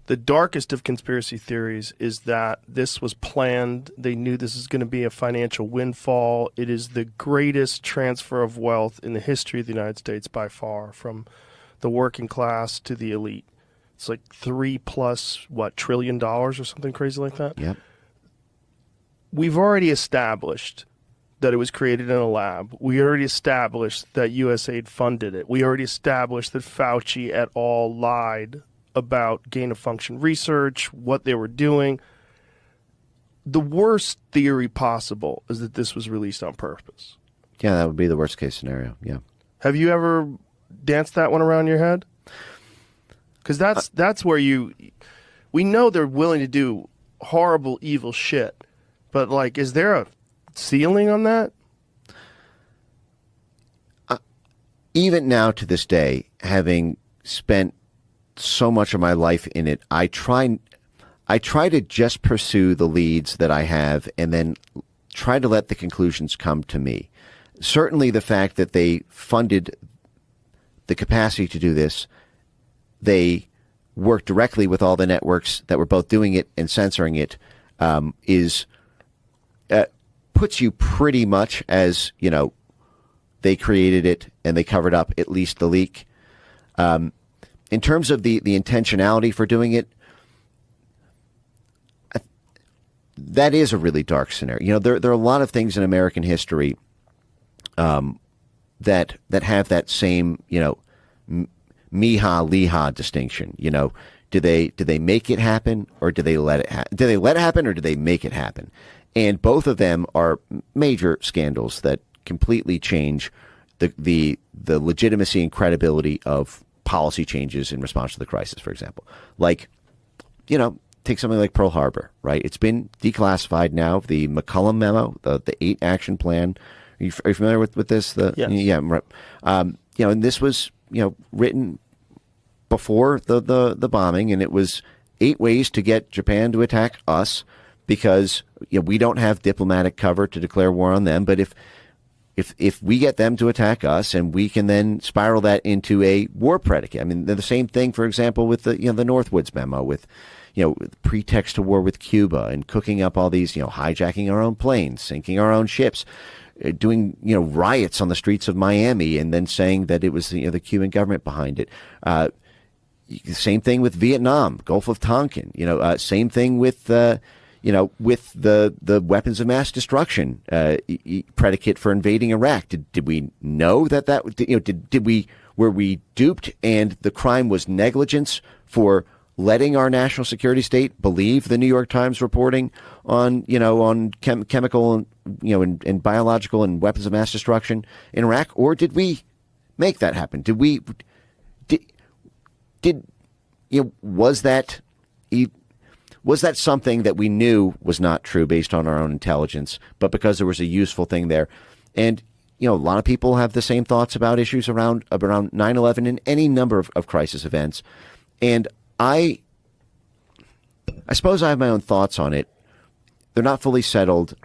The darkest of conspiracy theories is that this was planned. They knew this is going to be a financial windfall. It is the greatest transfer of wealth in the history of the United States by far, from the working class to the elite. It's like $3+ trillion or something crazy like that. Yep. We've already established that it was created in a lab. We already established that USAID funded it. We already established that Fauci et al. Lied about gain-of-function research, what they were doing. The worst theory possible is that this was released on purpose. Yeah, that would be the worst case scenario. Yeah. Have you ever danced that one around your head? Because that's where we know they're willing to do horrible, evil shit. But, like, is there a ceiling on that? Even now to this day, having spent so much of my life in it, I try to just pursue the leads that I have and then try to let the conclusions come to me. Certainly the fact that they funded the capacity to do this, they worked directly with all the networks that were both doing it and censoring it, puts you pretty much as, you know, they created it and they covered up at least the leak. In terms of the intentionality for doing it, that is a really dark scenario. You know, there are a lot of things in American history that have that same, you know, Miha-Liha distinction. You know, did they make it happen, or did they let it happen? Did they let it happen, or did they make it happen? And both of them are major scandals that completely change the legitimacy and credibility of policy changes in response to the crisis, for example. Like, you know, take something like Pearl Harbor, right? It's been declassified now. The McCollum memo, the 8 action plan. Are you familiar with this? Yes. Yeah. You know, and this was, you know, written before the bombing, and it was 8 ways to get Japan to attack us, because, you know, we don't have diplomatic cover to declare war on them. But if we get them to attack us, and we can then spiral that into a war predicate. I mean, they're the same thing, for example, with the Northwoods memo, with, you know, pretext to war with Cuba, and cooking up all these, you know, hijacking our own planes, sinking our own ships, doing, you know, riots on the streets of Miami, and then saying that it was, you know, the Cuban government behind it. Same thing with Vietnam, Gulf of Tonkin. You know, same thing with you know, with the weapons of mass destruction predicate for invading Iraq. Did we know that you know, were we duped, and the crime was negligence for letting our national security state believe the New York Times reporting on, you know, on chemical, you know, and biological and weapons of mass destruction in Iraq? Or did we make that happen? Did you know, was that something that we knew was not true based on our own intelligence, but because there was a useful thing there? And, you know, a lot of people have the same thoughts about issues around 9/11 and any number of crisis events. And I suppose I have my own thoughts on it. They're not fully settled.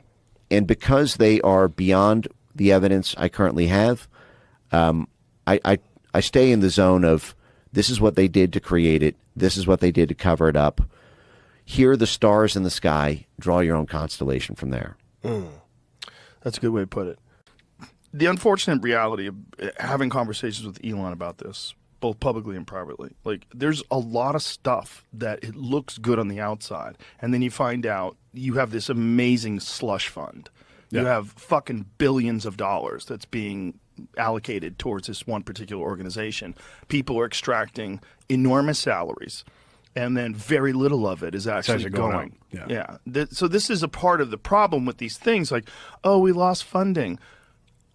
And because they are beyond the evidence I currently have, I stay in the zone of, this is what they did to create it. This is what they did to cover it up. Here are the stars in the sky. Draw your own constellation from there. That's a good way to put it. The unfortunate reality of having conversations with Elon about this, both publicly and privately, like, there's a lot of stuff that it looks good on the outside, and then you find out you have this amazing slush fund. You have fucking billions of dollars that's being allocated towards this one particular organization. People are extracting enormous salaries, and then very little of it is actually going. So this is a part of the problem with these things. Like, oh, we lost funding.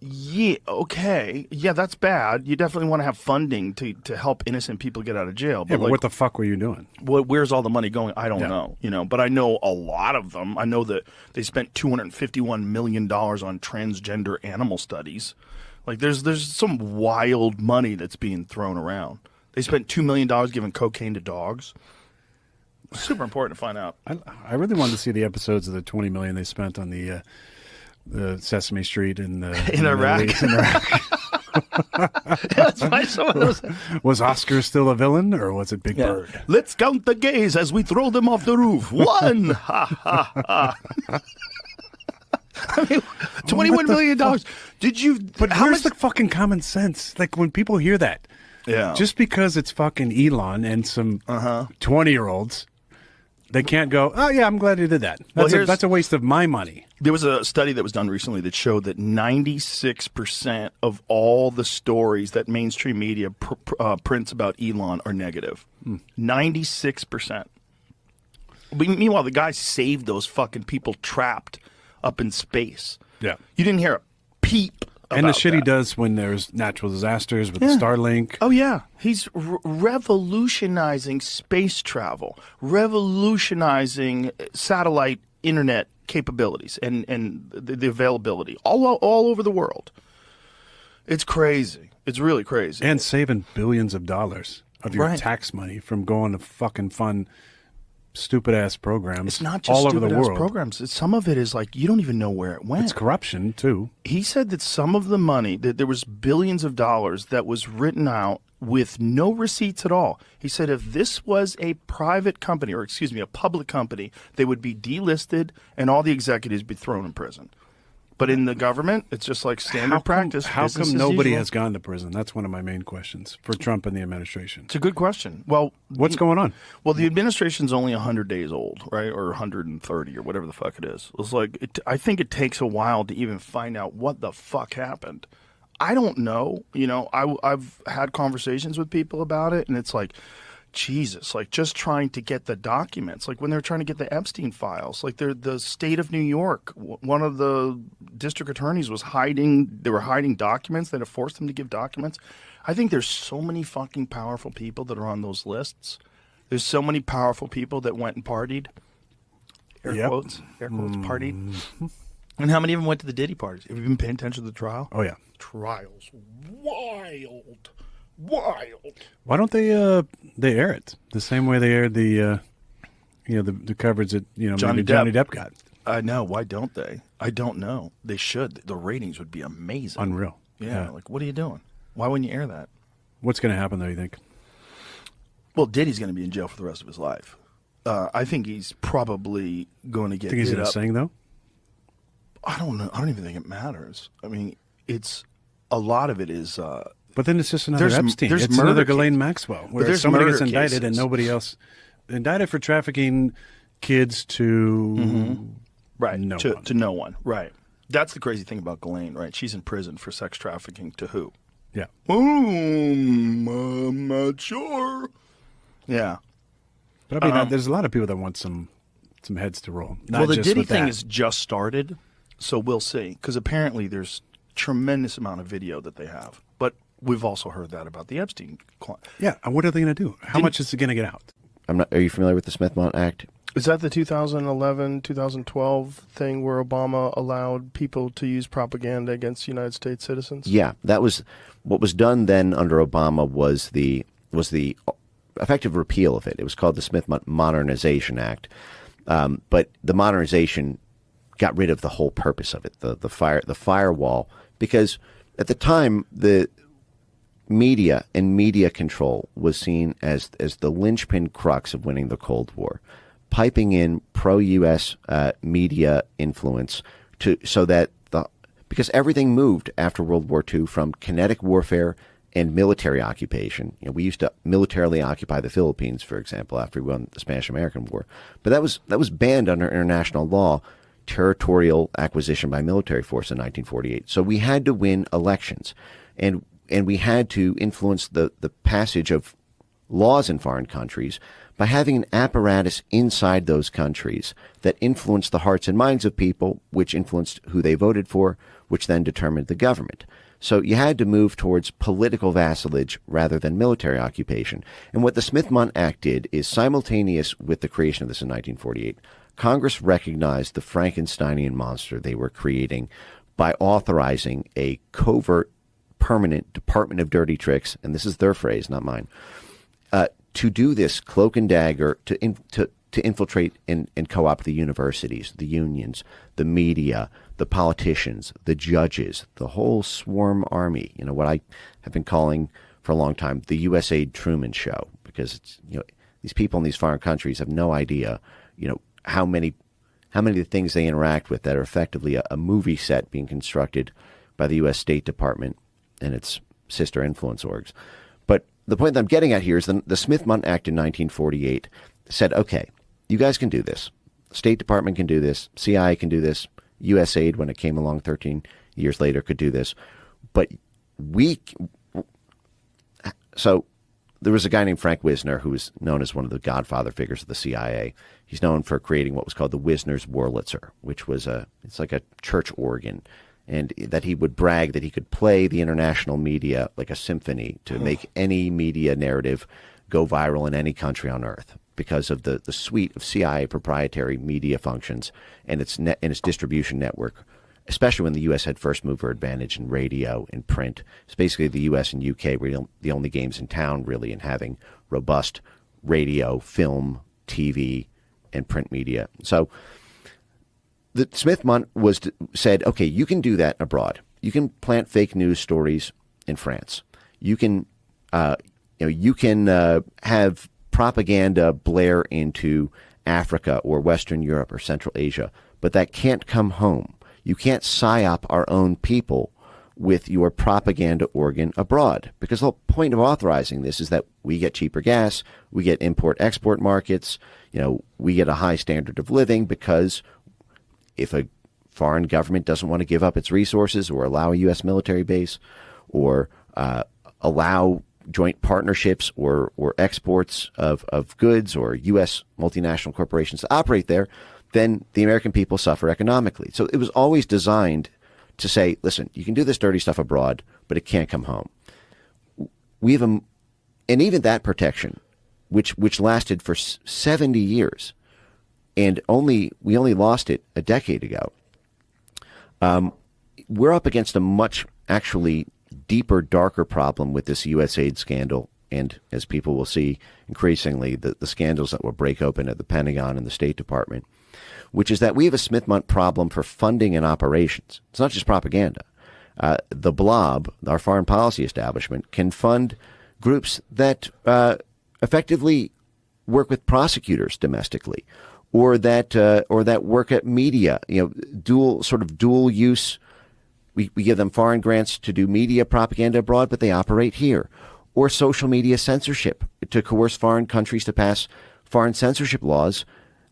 Yeah, okay. Yeah, that's bad. You definitely want to have funding to help innocent people get out of jail. But like, what the fuck were you doing? Where's all the money going? I don't know. You know, but I know a lot of them. I know that they spent $251 million on transgender animal studies. Like, there's some wild money that's being thrown around. They spent $2 million giving cocaine to dogs. Super important to find out. I really wanted to see the episodes of the $20 million they spent on the Sesame Street in Iraq. In Iraq. That's why some of those. Was Oscar still a villain, or was it Big Bird? Let's count the gays as we throw them off the roof. 1. Ha ha ha. I mean, $21 million. Did you? But where's the fucking common sense? Like when people hear that, just because it's fucking Elon and some 20-year-olds, they can't go, oh yeah, I'm glad he did that. That's a waste of my money. There was a study that was done recently that showed that 96% of all the stories that mainstream media prints about Elon are negative. 96%. Meanwhile, the guy saved those fucking people trapped up in space. Yeah. You didn't hear a peep about And the shit he that. does when there's natural disasters with the Starlink. Oh, yeah. He's revolutionizing space travel, revolutionizing satellite internet capabilities and the availability all over the world. It's crazy. It's really crazy. And saving billions of dollars of your tax money from going to fucking fun stupid-ass programs. It's not just all over the stupid-ass world. programs. Some of it is like you don't even know where it went. It's corruption, too. He said that some of the money, that there was billions of dollars that was written out with no receipts at all. He said if this was a private company, or excuse me, a public company, they would be delisted and all the executives be thrown in prison. But in the government, it's just like standard practice. How business come as nobody usual. has gone to prison? That's one of my main questions for Trump and the administration. It's a good question. Well, What's going on? Well, the administration's only 100 days old, right? Or 130 or whatever the fuck it is. It's like, I think it takes a while to even find out what the fuck happened. I don't know. You know, I've had conversations with people about it, and it's like, Jesus, like just trying to get the documents, like when they're trying to get the Epstein files, like the state of New York, one of the district attorneys was they were hiding documents that have forced them to give documents. I think there's so many fucking powerful people that are on those lists. There's so many powerful people that went and partied. Air quotes, partied. And how many of them went to the Diddy parties? Have you been paying attention to the trial? Oh, yeah. Trials. Wild. Why don't they air it the same way they aired the coverage that Johnny Johnny Depp got? I know. Why don't they? I don't know. They should. The ratings would be amazing. Unreal. Yeah. Like, what are you doing? Why wouldn't you air that? What's going to happen, though, you think? Well, Diddy's going to be in jail for the rest of his life. I think he's probably going to get. Think he's going to sing, though? I don't know. I don't even think it matters. I mean, a lot of it is. But then it's just another Epstein. There's it's another murder Ghislaine Maxwell, where somebody gets indicted and nobody else indicted for trafficking kids to to no one. Right. That's the crazy thing about Ghislaine, right? She's in prison for sex trafficking to who? Yeah. I'm not sure. Yeah. But I mean, there's a lot of people that want some heads to roll. Well, the Diddy thing has just started, so we'll see. Because apparently there's tremendous amount of video that they have. But we've also heard that about the Epstein. Yeah, and what are they going to do? How much is it going to get out? Are you familiar with the Smith-Mont Act? Is that the 2011, 2012 thing where Obama allowed people to use propaganda against United States citizens? Yeah, that was what was done then under Obama was the effective repeal of it. It was called the Smith-Mont Modernization Act. But the modernization got rid of the whole purpose of it, the firewall, because at the time the media and media control was seen as the linchpin crux of winning the Cold War, piping in pro-U.S. Media influence because everything moved after World War II from kinetic warfare and military occupation. You know, we used to militarily occupy the Philippines, for example, after we won the Spanish-American War. But that was banned under international law, territorial acquisition by military force in 1948. So we had to win elections, and we had to influence the passage of laws in foreign countries by having an apparatus inside those countries that influenced the hearts and minds of people, which influenced who they voted for, which then determined the government. So you had to move towards political vassalage rather than military occupation. And what the Smith-Mont Act did is, simultaneous with the creation of this in 1948, Congress recognized the Frankensteinian monster they were creating by authorizing a covert, permanent Department of Dirty Tricks, and this is their phrase, not mine, to do this cloak and dagger, to to infiltrate and co-opt the universities, the unions, the media, the politicians, the judges, the whole swarm army. You know, what I have been calling for a long time the USA Truman Show, because it's, you know, these people in these foreign countries have no idea, you know, how many of the things they interact with that are effectively a movie set being constructed by the U.S. State Department and its sister influence orgs. But the point that I'm getting at here is the Smith-Mundt Act in 1948 said, okay, you guys can do this. State Department can do this. CIA can do this. USAID, when it came along 13 years later, could do this. But so there was a guy named Frank Wisner who was known as one of the godfather figures of the CIA. He's known for creating what was called the Wisner's Wurlitzer, which was it's like a church organ, and that he would brag that he could play the international media like a symphony to make any media narrative go viral in any country on earth because of the suite of CIA proprietary media functions and its distribution network, especially when the U.S. had first mover advantage in radio and print. It's basically the U.S. and U.K. were the only games in town, really, in having robust radio, film, TV, and print media. So the Smith-Mundt said, okay, you can do that abroad. You can plant fake news stories in France. You can, have propaganda blare into Africa or Western Europe or Central Asia, but that can't come home. You can't psyop our own people with your propaganda organ abroad, because the whole point of authorizing this is that we get cheaper gas, we get import-export markets, you know, we get a high standard of living, because if a foreign government doesn't want to give up its resources or allow a U.S. military base or allow joint partnerships or exports of goods or U.S. multinational corporations to operate there, then the American people suffer economically. So it was always designed to say, listen, you can do this dirty stuff abroad, but it can't come home. We have and even that protection, which lasted for 70 years, and we only lost it a decade ago. We're up against a much actually deeper, darker problem with this USAID scandal, and as people will see increasingly, the scandals that will break open at the Pentagon and the State Department, which is that we have a Smith-Mundt problem for funding and operations. It's not just propaganda. The blob, our foreign policy establishment, can fund groups that effectively work with prosecutors domestically, or that work at media. You know, dual use. We give them foreign grants to do media propaganda abroad, but they operate here. Or social media censorship, to coerce foreign countries to pass foreign censorship laws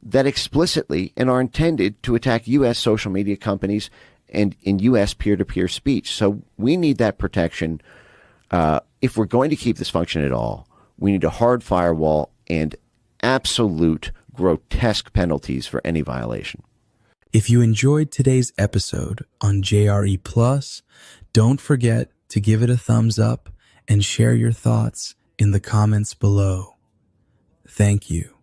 that explicitly and are intended to attack U.S. social media companies and in U.S. peer-to-peer speech. So we need that protection. If we're going to keep this function at all, we need a hard firewall and absolute grotesque penalties for any violation. If you enjoyed today's episode on JRE Plus, don't forget to give it a thumbs up and share your thoughts in the comments below. Thank you.